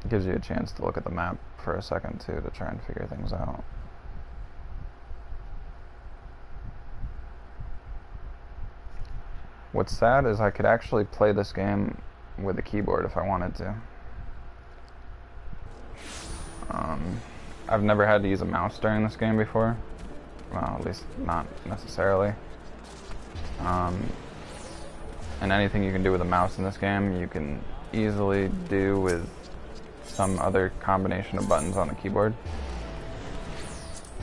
It gives you a chance to look at the map for a second too to try and figure things out. What's sad is I could actually play this game with a keyboard if I wanted to. I've never had to use a mouse during this game before. Well, at least not necessarily. And anything you can do with a mouse in this game, you can easily do with some other combination of buttons on the keyboard.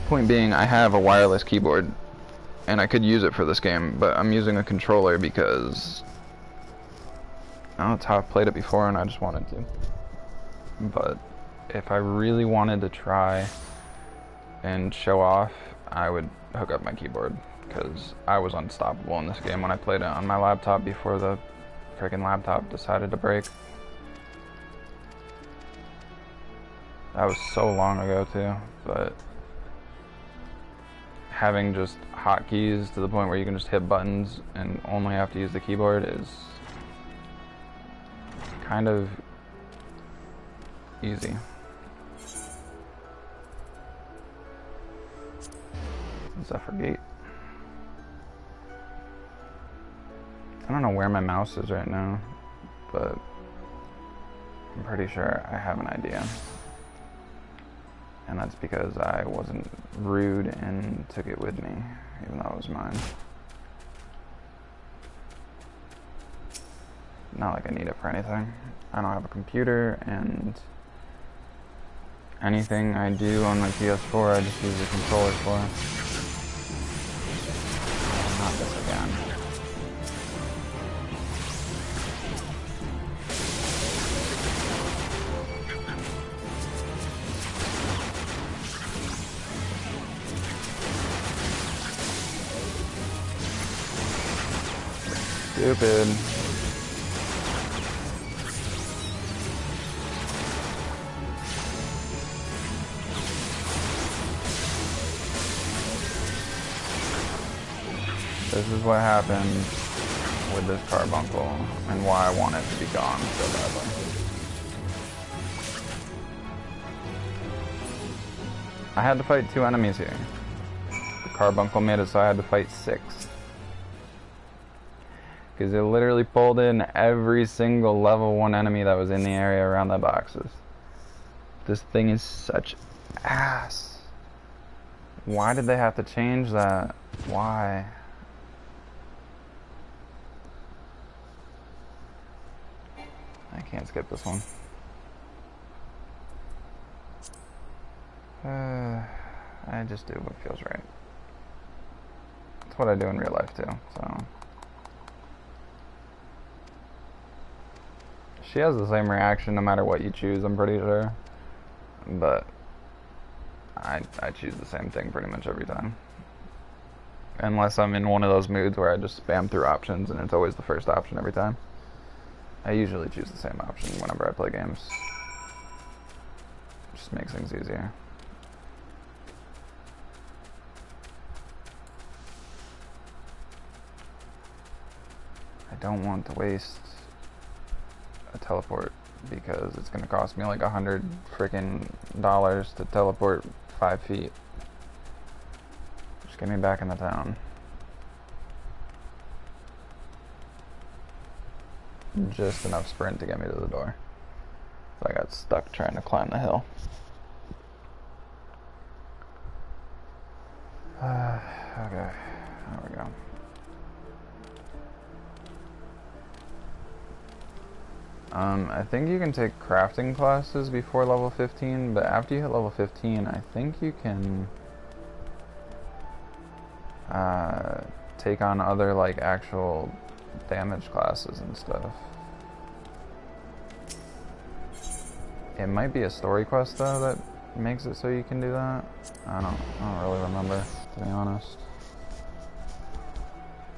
Point being, I have a wireless keyboard, and I could use it for this game, but I'm using a controller because that's how I've played it before and I just wanted to. But if I really wanted to try and show off, I would hook up my keyboard, because I was unstoppable in this game when I played it on my laptop before the freaking laptop decided to break. That was so long ago too, but having just hotkeys to the point where you can just hit buttons and only have to use the keyboard is kind of easy. Zephyr Gate. I don't know where my mouse is right now, but I'm pretty sure I have an idea. And that's because I wasn't rude and took it with me, even though it was mine. Not like I need it for anything. I don't have a computer, and anything I do on my PS4, I just use the controller for. Not this again. Stupid. This is what happened with this carbuncle and why I want it to be gone so badly. I had to fight 2 enemies here. The carbuncle made it so I had to fight 6. Because it literally pulled in every single level 1 enemy that was in the area around the boxes. This thing is such ass. Why did they have to change that? Why? I can't skip this one. I just do what feels right. That's what I do in real life too, so. She has the same reaction no matter what you choose, I'm pretty sure. But I choose the same thing pretty much every time. Unless I'm in one of those moods where I just spam through options and it's always the first option every time. I usually choose the same option whenever I play games. Just makes things easier. I don't want to waste a teleport because it's gonna cost me like $100 freaking to teleport 5 feet. Just get me back in the town. Just enough sprint to get me to the door. So I got stuck trying to climb the hill. Okay, there we go. I think you can take crafting classes before level 15, but after you hit level 15, I think you can take on other like actual damage classes and stuff. It might be a story quest though that makes it so you can do that. I don't really remember, to be honest.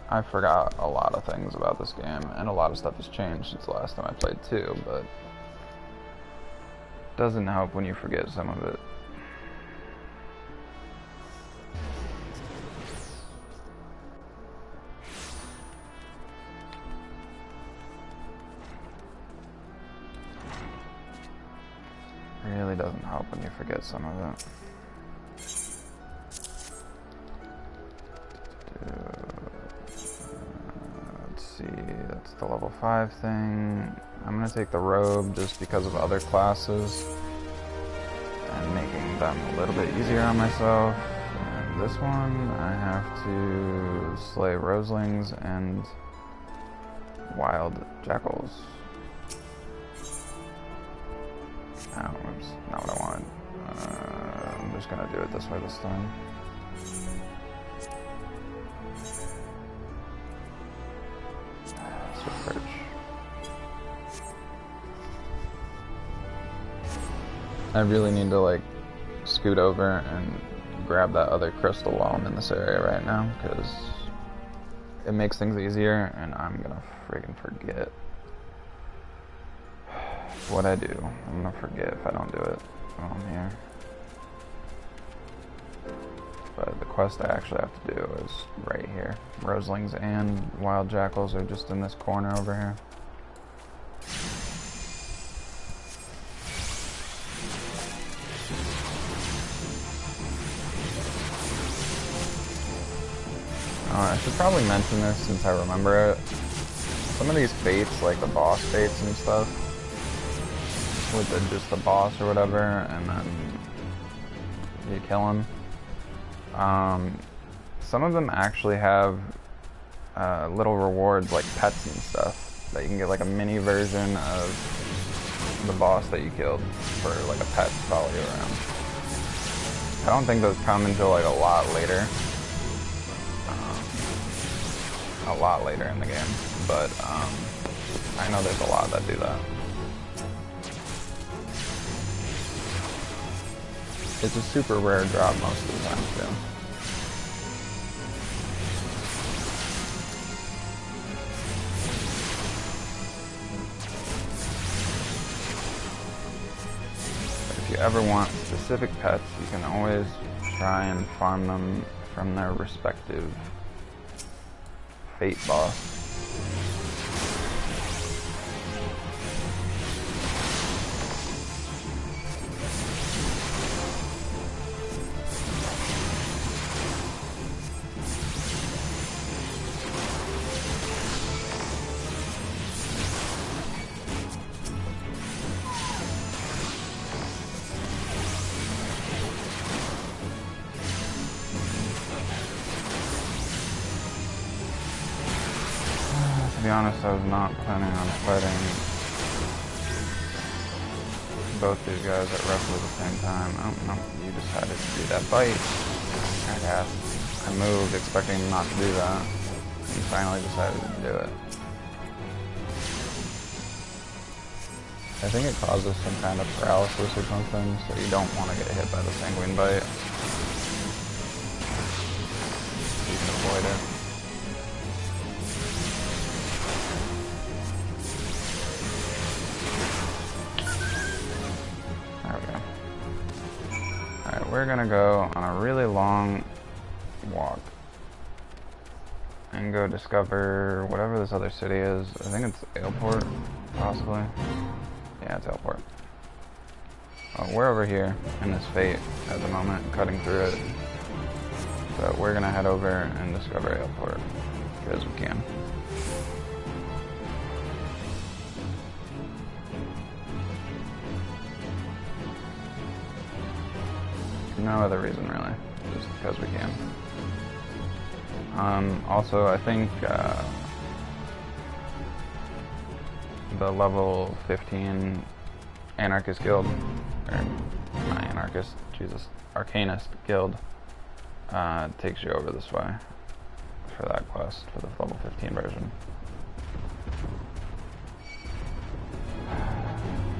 I forgot a lot of things about this game, and a lot of stuff has changed since the last time I played too, but it doesn't help when you forget some of it. really doesn't help when you forget some of it. Let's see, that's the level 5 thing. I'm gonna take the robe just because of other classes and making them a little bit easier on myself. And this one, I have to slay roselings and wild jackals. Oh, oops, not what I wanted. I'm just gonna do it this way this time. Switch. I really need to like scoot over and grab that other crystal while I'm in this area right now, because it makes things easier and I'm gonna friggin' forget what I do. I'm gonna forget if I don't do it while I'm here. But the quest I actually have to do is right here. Roselings and wild jackals are just in this corner over here. I should probably mention this since I remember it. Some of these fates, like the boss fates and stuff, with just the boss or whatever, and then you kill him. Some of them actually have little rewards like pets and stuff that you can get, like a mini version of the boss that you killed for like a pet to follow you around. I don't think those come until like a lot later in the game, but I know there's a lot that do that. It's a super rare drop most of the time too. If you ever want specific pets, you can always try and farm them from their respective fate boss. To be honest, I was not planning on fighting both these guys at roughly the same time. Oh, no, you decided to do that bite. I guess. I moved expecting him not to do that. And he finally decided to do it. I think it causes some kind of paralysis or something, so you don't want to get hit by the sanguine bite. You can avoid it. We're gonna go on a really long walk and go discover whatever this other city is. I think it's Airport, possibly. Yeah, it's Airport. Well, we're over here in this fate at the moment, cutting through it. So we're gonna head over and discover Airport, because we can. No other reason really, just because we can. Also, I think the level 15 Anarchist Guild, or not Anarchist, Jesus, Arcanist Guild takes you over this way for that quest, for the level 15 version.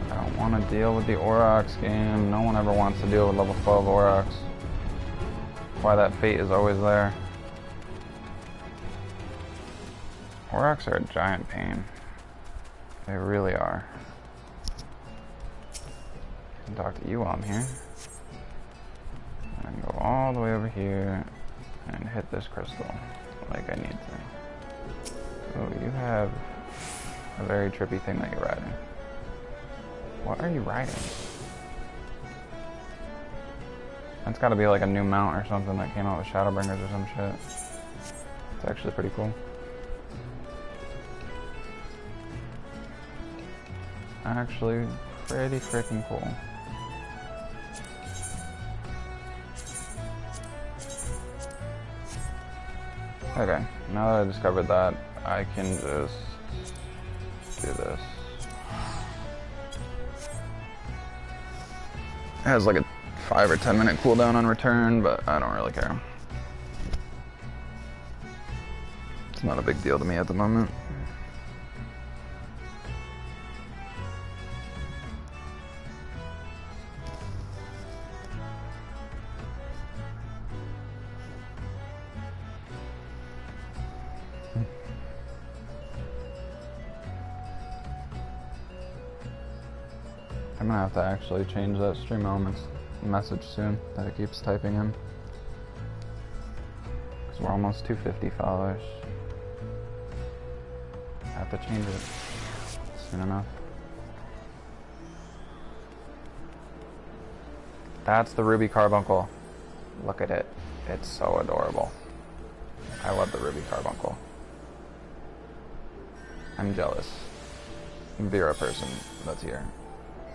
I don't want to deal with the Aurochs game. No one ever wants to deal with level 12 Aurochs. Why that fate is always there. Aurochs are a giant pain. They really are. I can talk to you while I'm here. And go all the way over here and hit this crystal like I need to. Oh, you have a very trippy thing that you're riding. What are you riding? It's gotta be like a new mount or something that came out with Shadowbringers or some shit. It's actually pretty cool. Actually, pretty freaking cool. Okay, now that I discovered that, I can just do this. It has like a 5 or 10 minute cooldown on return, but I don't really care. It's not a big deal to me at the moment. I'm gonna have to actually change that stream elements message soon that it keeps typing in. Because we're almost 250 followers. I have to change it soon enough. That's the Ruby Carbuncle. Look at it. It's so adorable. I love the Ruby Carbuncle. I'm jealous. Vera person that's here.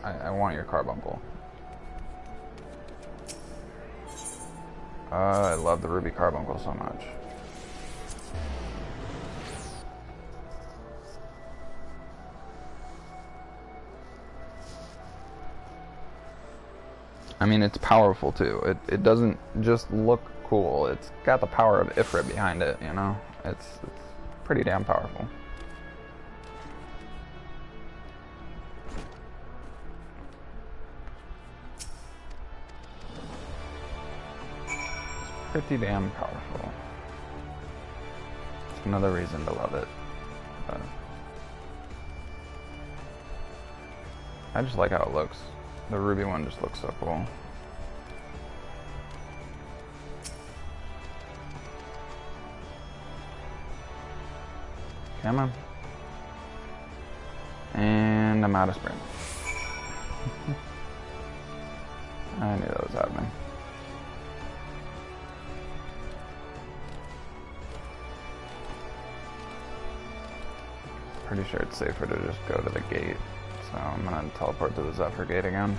I want your carbuncle. I love the Ruby Carbuncle so much. I mean, it's powerful too. It doesn't just look cool. It's got the power of Ifrit behind it, you know? It's pretty damn powerful. Pretty damn powerful. It's another reason to love it. I just like how it looks. The Ruby one just looks so cool. Come on. And I'm out of sprint. I knew that was happening. Pretty sure it's safer to just go to the gate, so I'm gonna teleport to the Zephyr gate again.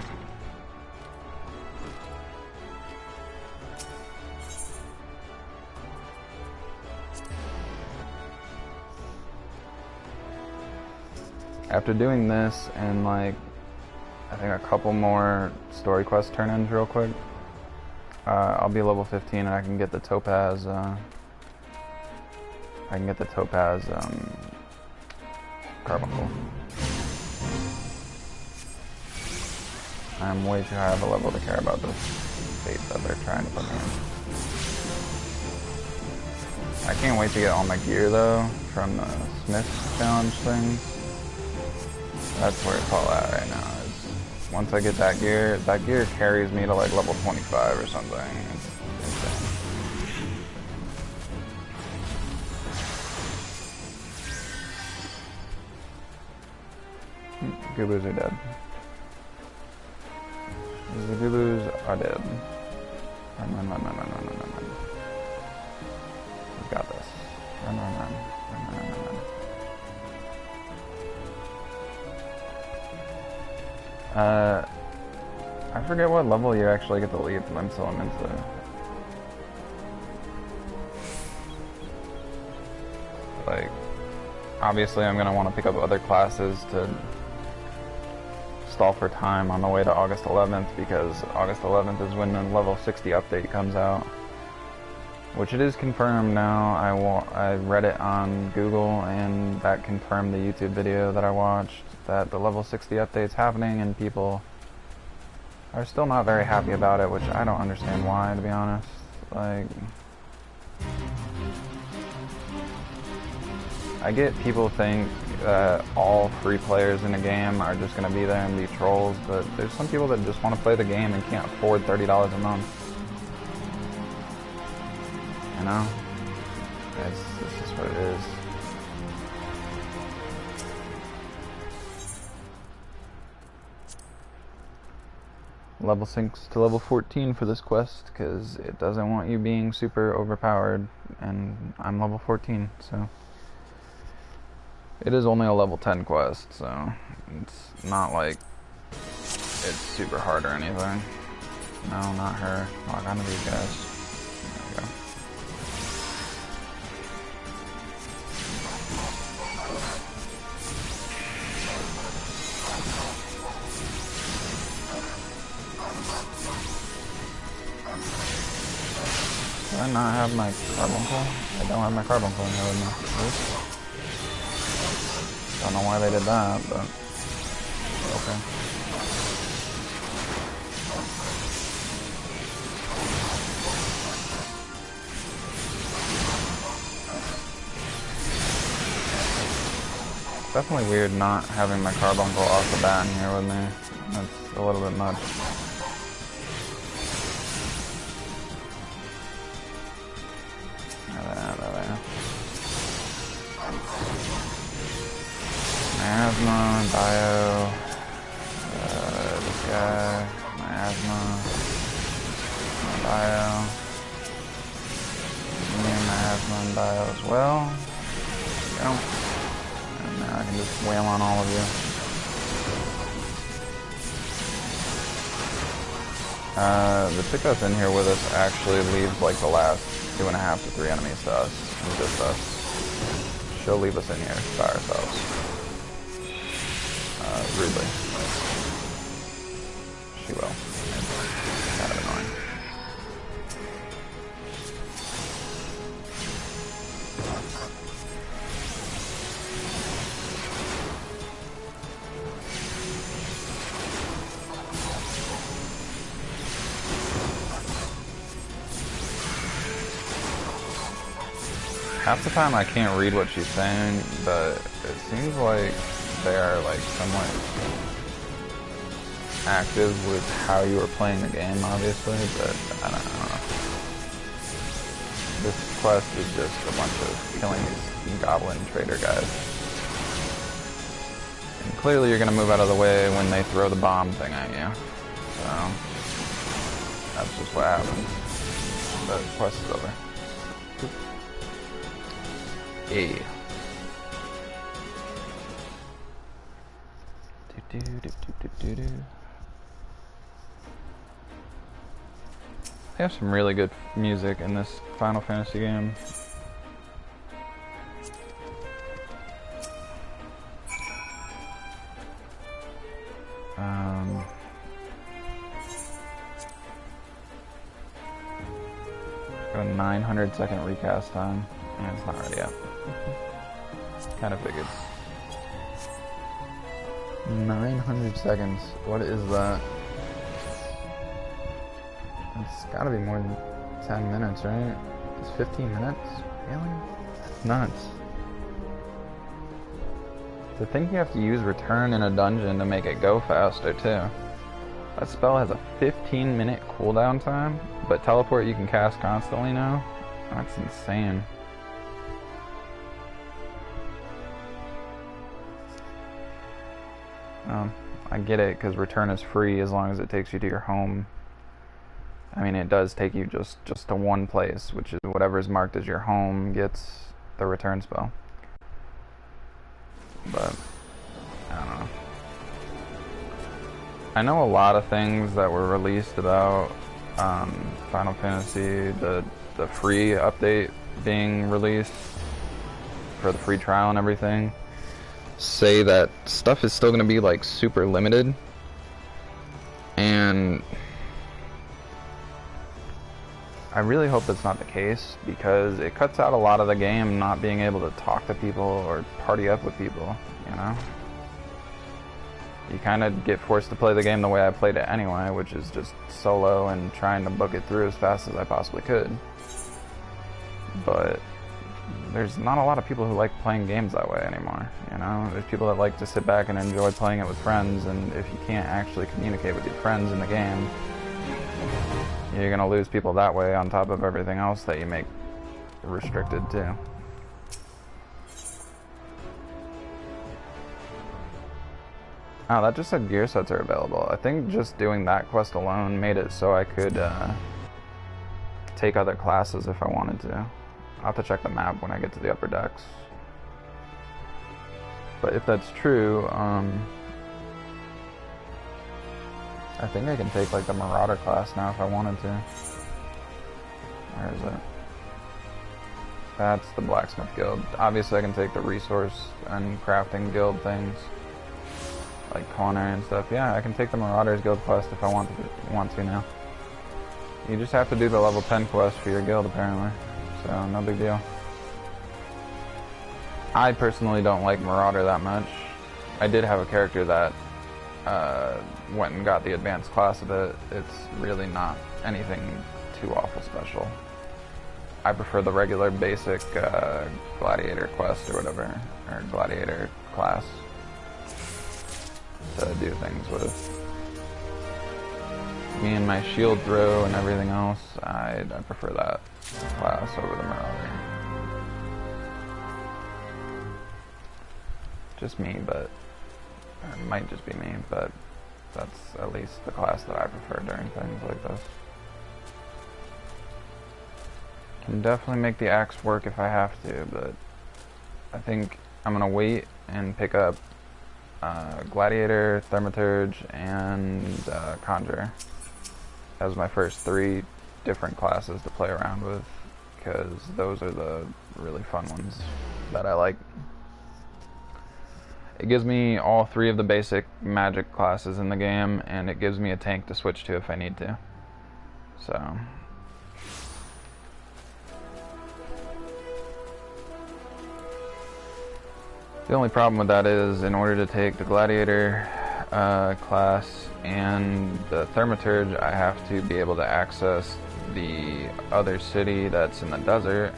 After doing this and like I think a couple more story quest turn-ins real quick, I'll be level 15 and I can get the Topaz. Carbuncle. I'm way too high of a level to care about this fate that they're trying to put me in. I can't wait to get all my gear though from the Smith challenge thing. That's where it's all at right now. Is once I get that gear carries me to like level 25 or something. It's insane. Goobos are dead. The Goobos are dead. Run. We got this. Run. I forget what level you actually get to lead Limsalem into. Like, obviously I'm gonna want to pick up other classes to stall for time on the way to August 11th, because August 11th is when the level 60 update comes out, which it is confirmed now. I read it on Google and that confirmed the YouTube video that I watched that the level 60 update's happening, and people are still not very happy about it, which I don't understand why, to be honest. Like, I get people think that all free players in a game are just going to be there and be trolls, but there's some people that just want to play the game and can't afford $30 a month. You know? It's just what it is. level sinks to level 14 for this quest, because it doesn't want you being super overpowered, and I'm level 14, so... It is only a level 10 quest, so it's not like it's super hard or anything. No, not her. Log onto these guys. There we go. Do I not have my carbuncle? I don't have my carbuncle in here with me. Oops. Don't know why they did that, but okay. It's definitely weird not having my carbuncle off the bat in here with me. That's a little bit much. There. Miasma, bio, this guy, miasma, bio, miasma and bio as well. There we go. And now I can just wail on all of you. The chick that's in here with us actually leaves like the last 2.5 to 3 enemies to us, and just us. She'll leave us in here by ourselves. Rudely. She will. It's kind of annoying. Half the time I can't read what she's saying, but it seems like they are like somewhat active with how you are playing the game, obviously, but I don't know. This quest is just a bunch of killing these goblin trader guys. And clearly you're gonna move out of the way when they throw the bomb thing at you. So that's just what happens. The quest is over. Yeah. They have some really good music in this Final Fantasy game. Got a 900-second recast time, and it's not ready yet. Kind of figured. 900 seconds. What is that? It's gotta be more than 10 minutes, right? It's 15 minutes? Really? That's nuts. To think you have to use return in a dungeon to make it go faster, too. That spell has a 15-minute cooldown time, but teleport you can cast constantly now? That's insane. I get it, because return is free as long as it takes you to your home. I mean, it does take you just to one place, which is whatever is marked as your home gets the return spell. But, I don't know. I know a lot of things that were released about Final Fantasy, the free update being released for the free trial and everything, say that stuff is still going to be like super limited, and I really hope that's not the case, because it cuts out a lot of the game not being able to talk to people or party up with people, you know? You kind of get forced to play the game the way I played it anyway, which is just solo and trying to book it through as fast as I possibly could. But there's not a lot of people who like playing games that way anymore, you know? There's people that like to sit back and enjoy playing it with friends, and if you can't actually communicate with your friends in the game, you're gonna lose people that way on top of everything else that you make restricted too. Oh, that just said gear sets are available. I think just doing that quest alone made it so I could take other classes if I wanted to. I'll have to check the map when I get to the upper decks. But if that's true, I think I can take like the Marauder class now if I wanted to. Where is it? That's the Blacksmith Guild. Obviously I can take the Resource and Crafting Guild things, like Culinary and stuff. Yeah, I can take the Marauders Guild quest if I want to now. You just have to do the level 10 quest for your guild apparently, so no big deal. I personally don't like Marauder that much. I did have a character that went and got the advanced class of it. It's really not anything too awful special. I prefer the regular basic gladiator quest or whatever, or gladiator class to do things with. Me and my shield throw and everything else, I prefer that class over the Marauder. Just me, but it might just be me, but that's at least the class that I prefer during things like this. Can definitely make the axe work if I have to, but I think I'm gonna wait and pick up Gladiator, Thaumaturge, and Conjurer as my first 3 different classes to play around with, because those are the really fun ones that I like. It gives me all 3 of the basic magic classes in the game, and it gives me a tank to switch to if I need to. So the only problem with that is, in order to take the Gladiator class and the Thaumaturge, I have to be able to access the other city that's in the desert,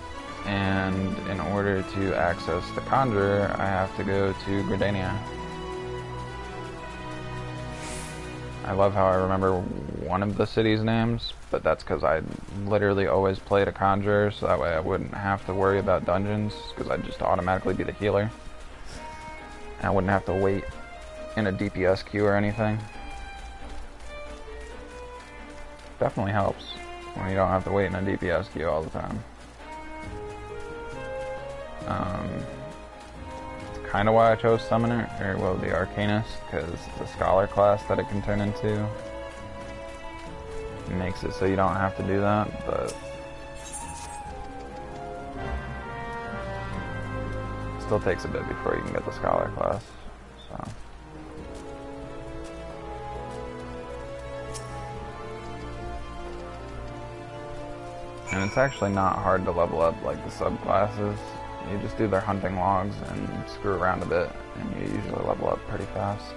and in order to access the Conjurer, I have to go to Gridania. I love how I remember one of the city's names, but that's because I literally always played a Conjurer, so that way I wouldn't have to worry about dungeons, because I'd just automatically be the healer. I wouldn't have to wait in a DPS queue or anything. Definitely helps when you don't have to wait in a DPS queue all the time. It's kind of why I chose Summoner, or well, the Arcanist, because the Scholar class that it can turn into makes it so you don't have to do that, but still takes a bit before you can get the Scholar class, so. And it's actually not hard to level up like the subclasses. You just do their hunting logs and screw around a bit, and you usually level up pretty fast.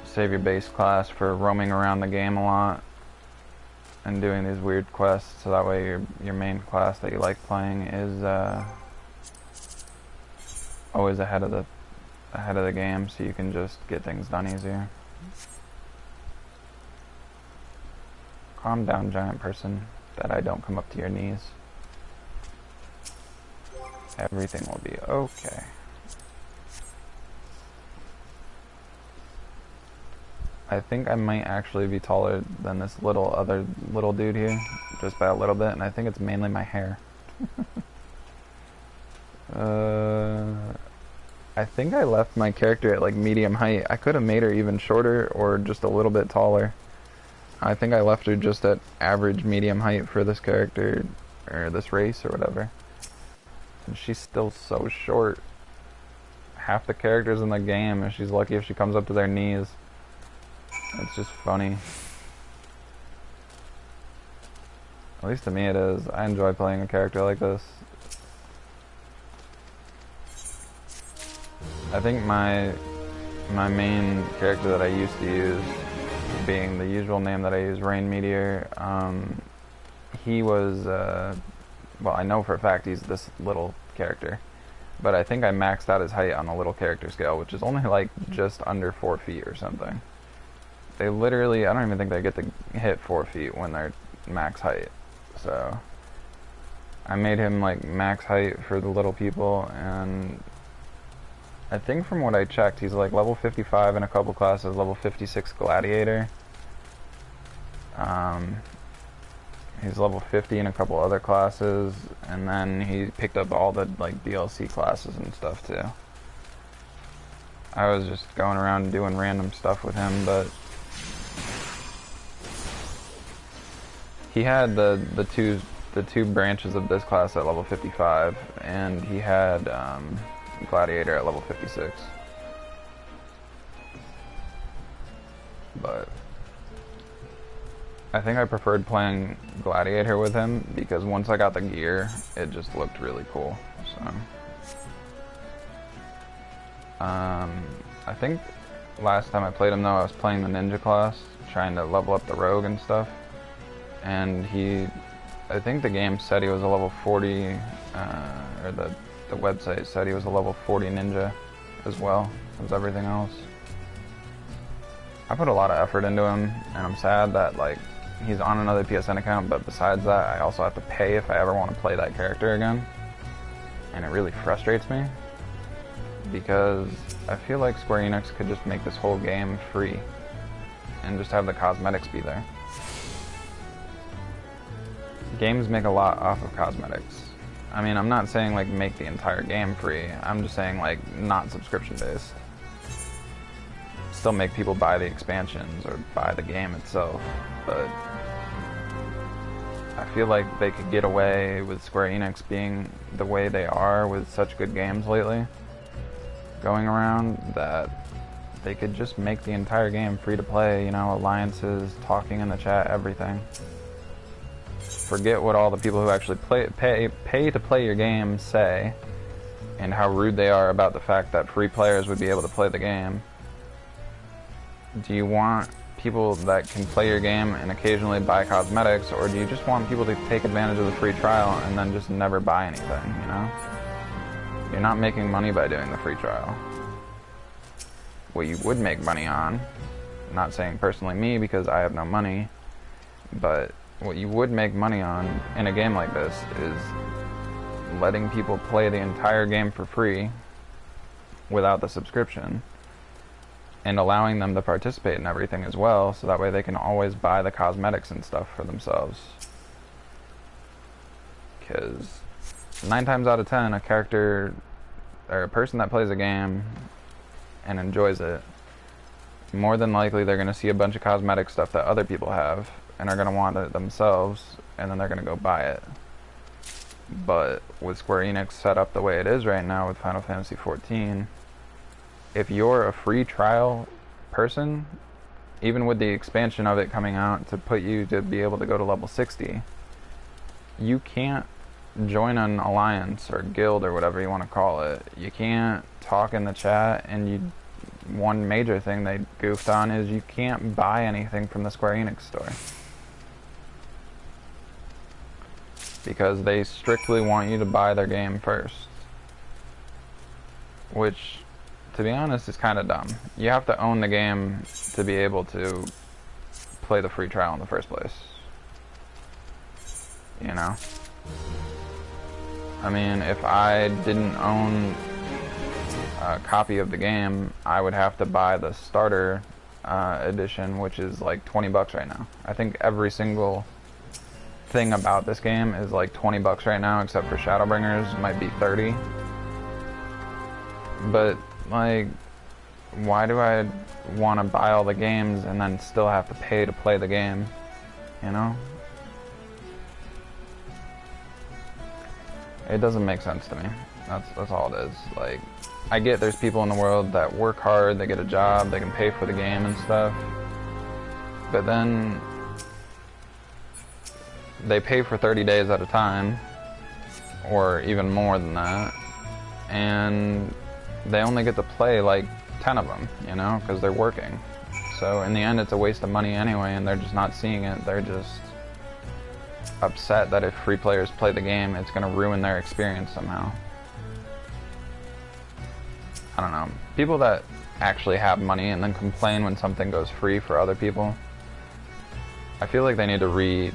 Save your base class for roaming around the game a lot and doing these weird quests, so that way your main class that you like playing is always ahead of the game, so you can just get things done easier. Calm down, giant person, that I don't come up to your knees. Everything will be okay. I think I might actually be taller than this little dude here, just by a little bit, and I think it's mainly my hair. I think I left my character at like medium height. I could have made her even shorter or just a little bit taller. I think I left her just at average medium height for this character, or this race, or whatever. And she's still so short. Half the characters in the game, and she's lucky if she comes up to their knees. It's just funny. At least to me it is. I enjoy playing a character like this. I think my main character that I used to use, being the usual name that I use, Rain Meteor, he was, well, I know for a fact he's this little character, but I think I maxed out his height on the little character scale, which is only like just under 4 feet or something. They literally, I don't even think they get to hit 4 feet when they're max height, so I made him like max height for the little people, and I think from what I checked, he's like level 55 in a couple classes, level 56 Gladiator. He's level 50 in a couple other classes, and then he picked up all the like DLC classes and stuff too. I was just going around doing random stuff with him, but he had the two branches of this class at level 55, and he had Gladiator at level 56. But I think I preferred playing Gladiator with him because once I got the gear, it just looked really cool. So I think last time I played him though, I was playing the ninja class, trying to level up the rogue and stuff. And I think the game said he was a level 40, or the website said he was a level 40 ninja as well as everything else. I put a lot of effort into him, and I'm sad that like he's on another PSN account, but besides that, I also have to pay if I ever want to play that character again. And it really frustrates me, because I feel like Square Enix could just make this whole game free, and just have the cosmetics be there. Games make a lot off of cosmetics. I mean, I'm not saying like make the entire game free, I'm just saying like not subscription based. Still make people buy the expansions or buy the game itself, but I feel like they could get away with Square Enix being the way they are with such good games lately going around, that they could just make the entire game free to play, you know, alliances, talking in the chat, everything. Forget what all the people who actually pay to play your game say, and how rude they are about the fact that free players would be able to play the game. Do you want people that can play your game and occasionally buy cosmetics, or do you just want people to take advantage of the free trial and then just never buy anything, you know? You're not making money by doing the free trial. What you would make money on, I'm not saying personally me because I have no money, but what you would make money on in a game like this is letting people play the entire game for free without the subscription, and allowing them to participate in everything as well, so that way they can always buy the cosmetics and stuff for themselves. Because 9 times out of 10, a character or a person that plays a game and enjoys it, more than likely they're going to see a bunch of cosmetic stuff that other people have and are going to want it themselves, and then they're going to go buy it. But with Square Enix set up the way it is right now with Final Fantasy XIV, if you're a free trial person, even with the expansion of it coming out to put you to be able to go to level 60, you can't join an alliance or guild or whatever you want to call it. You can't talk in the chat, and one major thing they goofed on is you can't buy anything from the Square Enix store. Because they strictly want you to buy their game first. Which, to be honest, is kind of dumb. You have to own the game to be able to play the free trial in the first place. You know? I mean, if I didn't own a copy of the game, I would have to buy the starter edition, which is like 20 bucks right now. I think every single thing about this game is like 20 bucks right now, except for Shadowbringers, it might be 30. But like, why do I want to buy all the games and then still have to pay to play the game, you know? It doesn't make sense to me. That's all it is. Like, I get there's people in the world that work hard, they get a job, they can pay for the game and stuff, but then they pay for 30 days at a time, or even more than that, and they only get to play like 10 of them, you know, because they're working. So in the end, it's a waste of money anyway, and they're just not seeing it. They're just upset that if free players play the game, it's going to ruin their experience somehow. I don't know. People that actually have money and then complain when something goes free for other people, I feel like they need to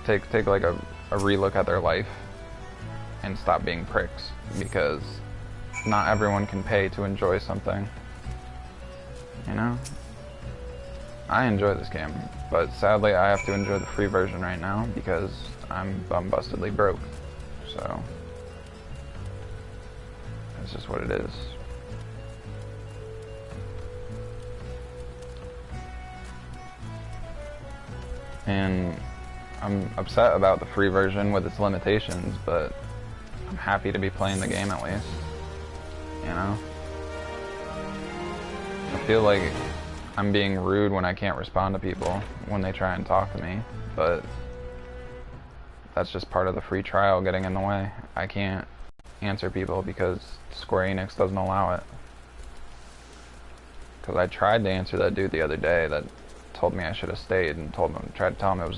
take like a relook at their life and stop being pricks, because not everyone can pay to enjoy something. You know? I enjoy this game, but sadly I have to enjoy the free version right now because I'm bum-bustedly broke. So, that's just what it is. And I'm upset about the free version with its limitations, but I'm happy to be playing the game at least. You know? I feel like I'm being rude when I can't respond to people when they try and talk to me, but that's just part of the free trial getting in the way. I can't answer people because Square Enix doesn't allow it. Because I tried to answer that dude the other day that told me I should have stayed and tried to tell him it was